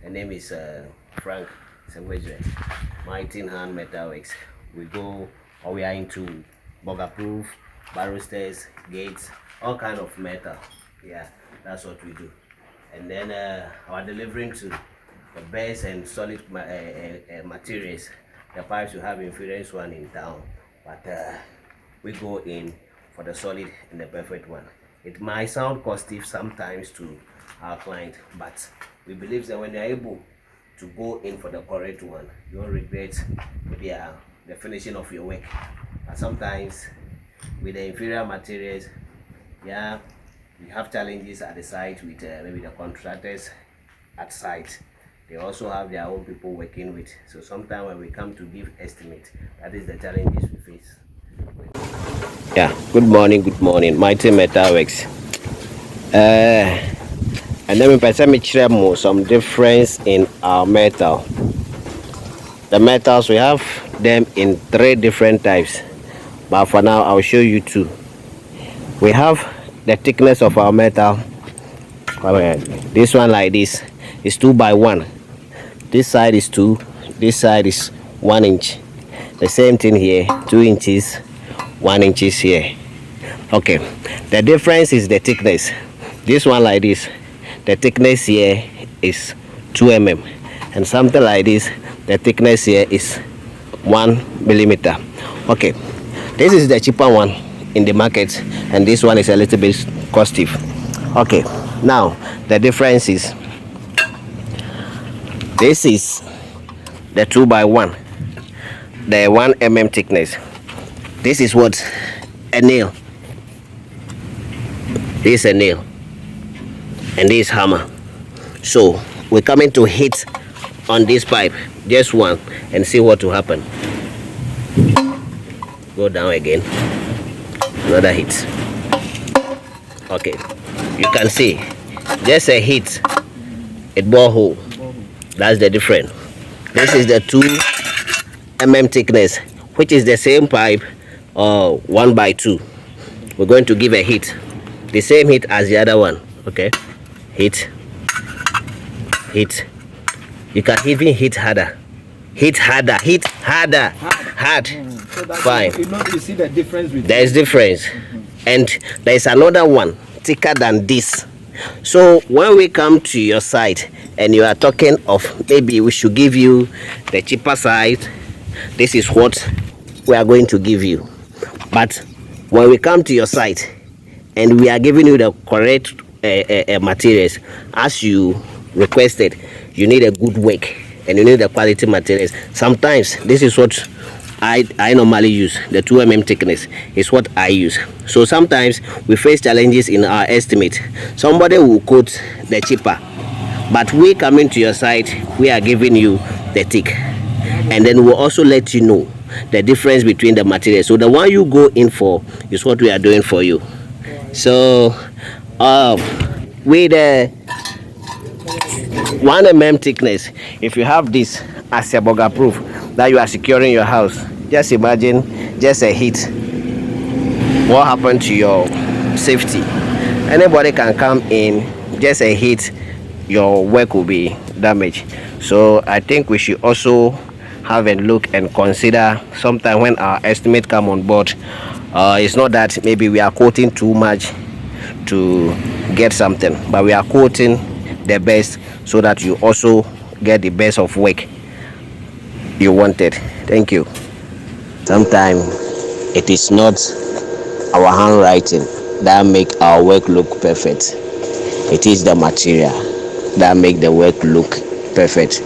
My name is Frank. It's a widget. Mighty Hand Metalworks. We go, or we are into bugger-proof, balustrades, gates, all kind of metal. Yeah, that's what we do. And then our delivering to the best and solid materials. The pipes we have inferior one in town, but we go in for the solid and the perfect one. It might sound costly sometimes to our client, but we believe that when they're able to go in for the correct one, you won't regret the finishing of your work. But sometimes with the inferior materials, yeah, we have challenges at the site with maybe the contractors at site. They also have their own people working with. So sometimes when we come to give estimate, that is the challenges we face. Yeah, good morning. Mighty Metalworks. And then we present some difference in our metal. The metals, we have them in 3 different types, but for now I'll show you 2. We have the thickness of our metal. This one like this is 2 by 1. This side is 2, this side is 1 inch. The same thing here, 2 inches, 1 inches here. Okay, the difference is the thickness. This one like this, the thickness here is 2 mm, and something like this, the thickness here is 1 millimeter. Okay, this is the cheaper one in the market, and this one is a little bit costly. Okay, now the difference is this is the 2 by 1, the 1 mm thickness. This is what a nail. This is a nail, and this hammer. So we're coming to hit on this pipe, just one, and see what will happen. Go down again, another hit. Okay, you can see just a hit, it bore hole. That's the difference. This is the 2 mm thickness, which is the same pipe, 1 by 2. We're going to give a hit, the same hit as the other one. Okay, hit. You can even hit harder, hard. So Fine. You see the difference with There is difference, and there is another one thicker than this. So when we come to your site and you are talking of maybe we should give you the cheaper side, this is what we are going to give you. But when we come to your site and we are giving you the correct materials as you requested, you need a good work and you need the quality materials. Sometimes this is what I normally use. The 2 mm thickness is what I use. So sometimes we face challenges in our estimate. Somebody will quote the cheaper, but we coming to your site, we are giving you the thick, and then we'll also let you know the difference between the materials. So the one you go in for is what we are doing for you. So with the 1 mm thickness, if you have this as a bugger proof that you are securing your house, just imagine just a hit, what happened to your safety. Anybody can come in, just a hit, your work will be damaged. So I think we should also have a look and consider sometime when our estimate come on board. It's not that maybe we are quoting too much to get something, but we are quoting the best so that you also get the best of work you wanted. Thank you. Sometimes it is not our handwriting that make our work look perfect. It is the material that make the work look perfect.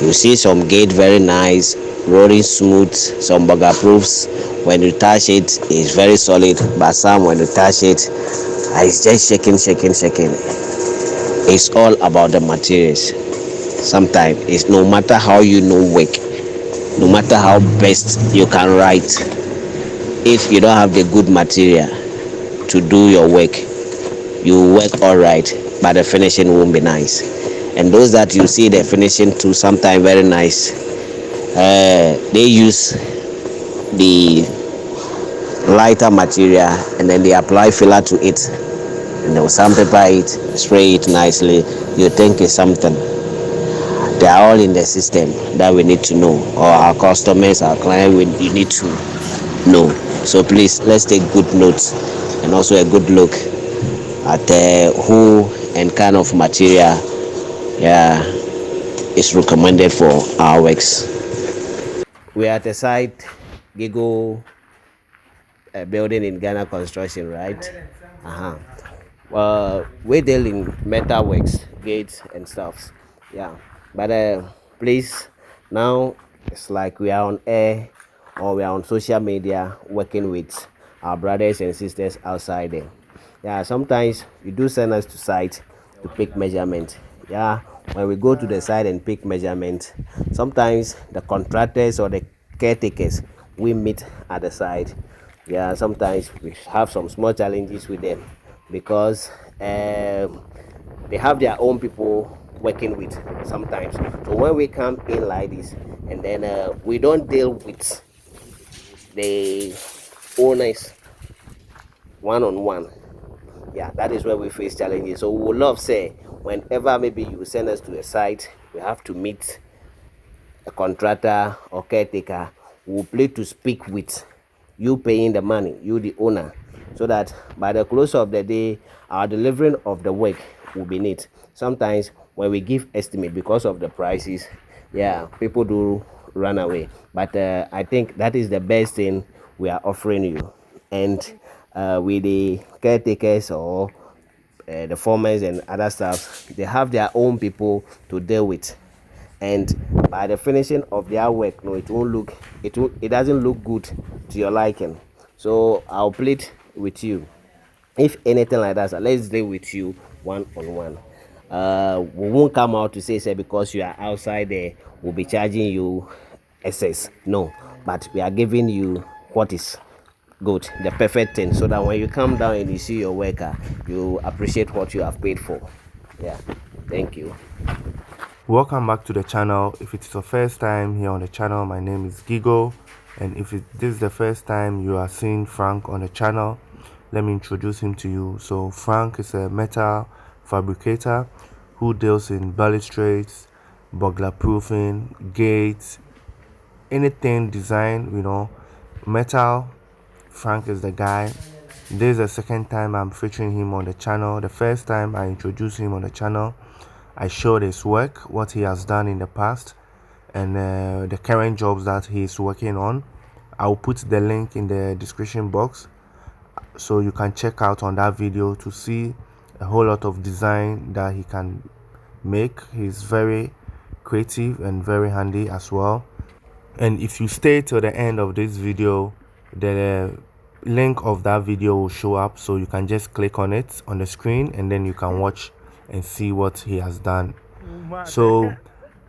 You see some gate very nice, rolling smooth, some bugger proofs. When you touch it, it's very solid, but some when you touch it, it's just shaking. It's all about the materials. Sometimes it's no matter how you know work, no matter how best you can write, if you don't have the good material to do your work, you work all right, but the finishing won't be nice. And those that you see the finishing too sometimes very nice, they use the lighter material and then they apply filler to it, and they will sandpaper it, spray it nicely. You think it's something. They are all in the system that we need to know, or our customers, our client, you need to know. So please, let's take good notes and also a good look at who and kind of material, yeah, is recommended for our works. We are at a site, Gigo building in Ghana construction, right? Uh-huh. We deal in metal works, gates and stuffs. Yeah. But please, now it's like we are on air or we are on social media working with our brothers and sisters outside there. Yeah, sometimes you do send us to site to pick measurement. Yeah, when we go to the site and pick measurement, sometimes the contractors or the caretakers we meet at the site, yeah, sometimes we have some small challenges with them because they have their own people working with sometimes. So when we come in like this and then we don't deal with the owners one on one, yeah, that is where we face challenges. So we would love say whenever maybe you send us to a site, we have to meet a contractor or caretaker will play to speak with you, paying the money, you the owner, so that by the close of the day our delivering of the work will be neat. Sometimes when we give estimate because of the prices, yeah, people do run away, but I think that is the best thing we are offering you. And with the caretakers or the foremen and other staff, they have their own people to deal with, and by the finishing of their work, no, it won't look, it doesn't look good to your liking. So I'll plead with you, if anything like that, so let's deal with you one on one. We won't come out to say because you are outside there we'll be charging you excess, no, but we are giving you what is good, the perfect thing, so that when you come down and you see your worker, you appreciate what you have paid for. Yeah, thank you. Welcome back to the channel. If it's your first time here on the channel, my name is Gigo, and if this is the first time you are seeing Frank on the channel, let me introduce him to you. So Frank is a metal fabricator who deals in balustrades, burglar proofing, gates, anything design, metal. Frank is the guy. This is the second time I'm featuring him on the channel. The first time I introduced him on the channel, I showed his work, what he has done in the past, and the current jobs that he's working on. I'll put the link in the description box so you can check out on that video to see a whole lot of design that he can make. He's very creative and very handy as well. And if you stay till the end of this video, the link of that video will show up, so you can just click on it on the screen and then you can watch and see what he has done. So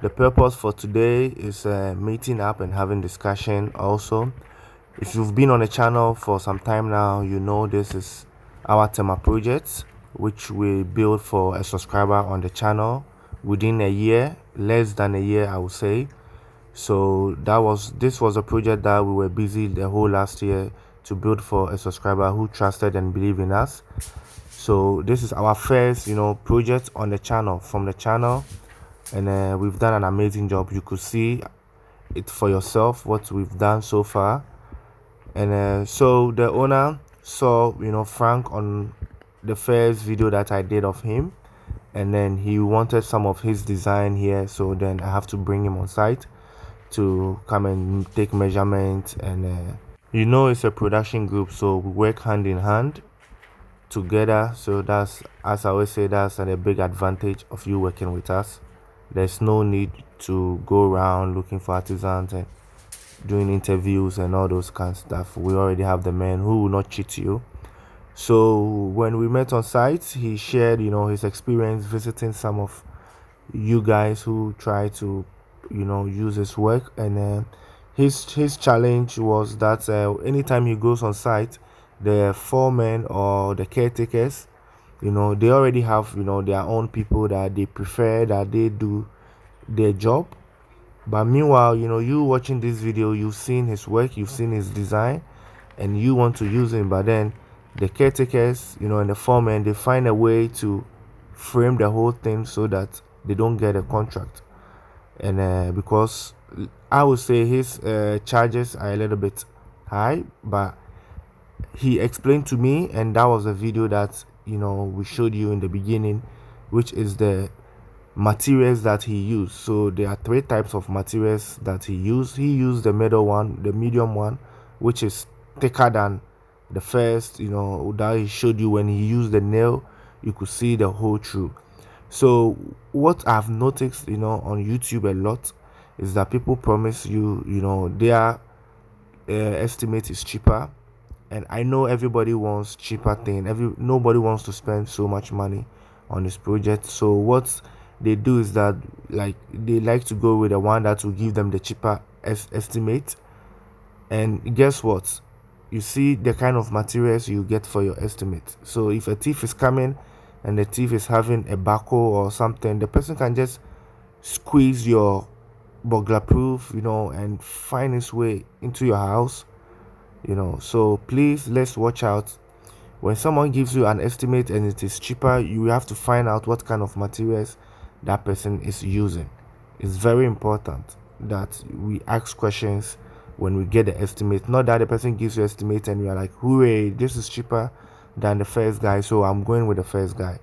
the purpose for today is meeting up and having discussion. Also, if you've been on the channel for some time now, you know this is our tema project, which we built for a subscriber on the channel within a year, less than a year I would say. So this was a project that we were busy the whole last year to build for a subscriber who trusted and believed in us. So this is our first project on the channel, from the channel, and we've done an amazing job. You could see it for yourself what we've done so far. And so the owner saw Frank on the first video that I did of him, and then he wanted some of his design here, so then I have to bring him on site to come and take measurements. And it's a production group, so we work hand in hand together. So that's, as I always say, that's a big advantage of you working with us. There's no need to go around looking for artisans and doing interviews and all those kind of stuff. We already have the men who will not cheat you. So when we met on site, he shared his experience visiting some of you guys who try to use his work. And his challenge was that anytime he goes on site, the foremen or the caretakers, they already have their own people that they prefer, that they do their job. But meanwhile, you watching this video, you've seen his work, you've seen his design, and you want to use him. But then the caretakers, and the foremen, they find a way to frame the whole thing so that they don't get a contract. and because I would say his charges are a little bit high, but he explained to me, and that was a video that we showed you in the beginning, which is the materials that he used. So there are three types of materials that he used. He used the middle one, the medium one, which is thicker than the first, that he showed you. When he used the nail, you could see the hole through. So what I've noticed on YouTube a lot is that people promise you their estimate is cheaper, and I know everybody wants cheaper thing. Nobody wants to spend so much money on this project. So what they do is that, like, they like to go with the one that will give them the cheaper estimate. And guess what? You see the kind of materials you get for your estimate. So if a thief is coming and the thief is having a backhoe or something, the person can just squeeze your burglar proof, and find his way into your house. So please, let's watch out. When someone gives you an estimate and it is cheaper, you have to find out what kind of materials that person is using. It's very important that we ask questions when we get the estimate, not that the person gives you estimate and you are like, hooray, this is cheaper than the first guy, so I'm going with the first guy.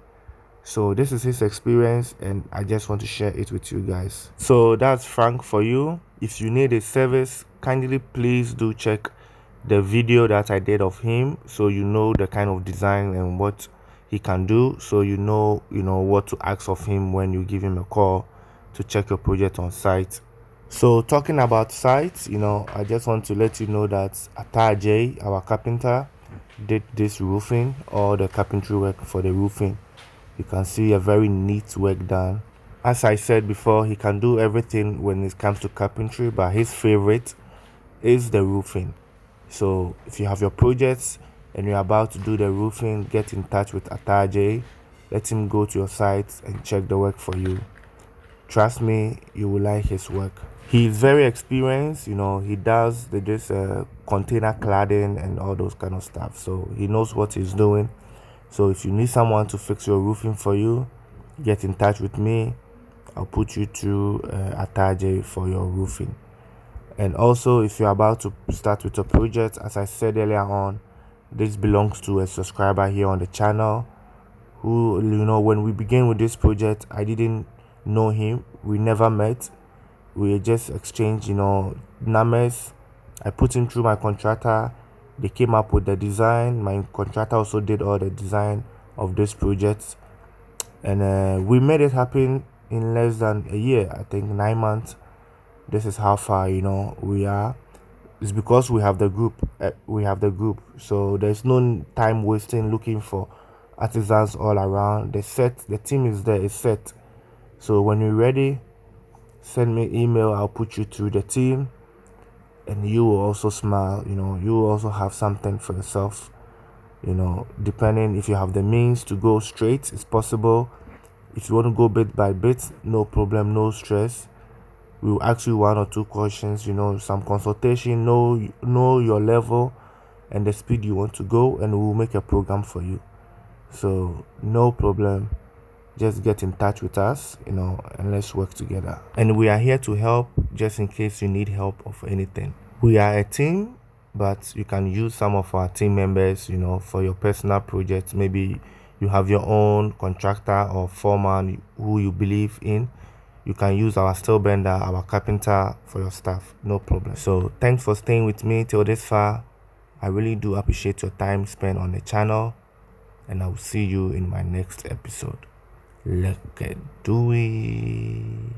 So this is his experience, and I just want to share it with you guys. So that's Frank for you. If you need a service, kindly please do check the video that I did of him, so you know the kind of design and what he can do, so you know what to ask of him when you give him a call to check your project on site. So talking about sites, I just want to let you know that J, our carpenter, did this roofing, all the carpentry work for the roofing. You can see a very neat work done. As I said before, he can do everything when it comes to carpentry, but his favorite is the roofing. So if you have your projects and you're about to do the roofing, get in touch with J. Let him go to your site and check the work for you. Trust me, you will like his work. He is very experienced. He does this container cladding and all those kind of stuff, so he knows what he's doing. So if you need someone to fix your roofing for you, get in touch with me. I'll put you through J for your roofing. And also, if you're about to start with a project, as I said earlier on, this belongs to a subscriber here on the channel who, when we began with this project, I didn't know him. We never met. We just exchanged numbers. I put him through my contractor. They came up with the design. My contractor also did all the design of this project, and we made it happen in less than a year. I think 9 months. This is how far we are. It's because we have the group. So there's no time wasting looking for artisans all around. The team is there. It's set. So when you're ready, send me email. I'll put you through the team, and you will also smile. You will also have something for yourself. Depending if you have the means to go straight, it's possible. If you want to go bit by bit, no problem, no stress. We will ask you 1 or 2 questions, some consultation, know your level and the speed you want to go, and we will make a program for you. So no problem, just get in touch with us, and let's work together. And we are here to help, just in case you need help of anything. We are a team, but you can use some of our team members, for your personal projects. Maybe you have your own contractor or foreman who you believe in. You can use our steel bender, our carpenter for your stuff, no problem. So thanks for staying with me till this far. I really do appreciate your time spent on the channel, and I will see you in my next episode. Let's do it.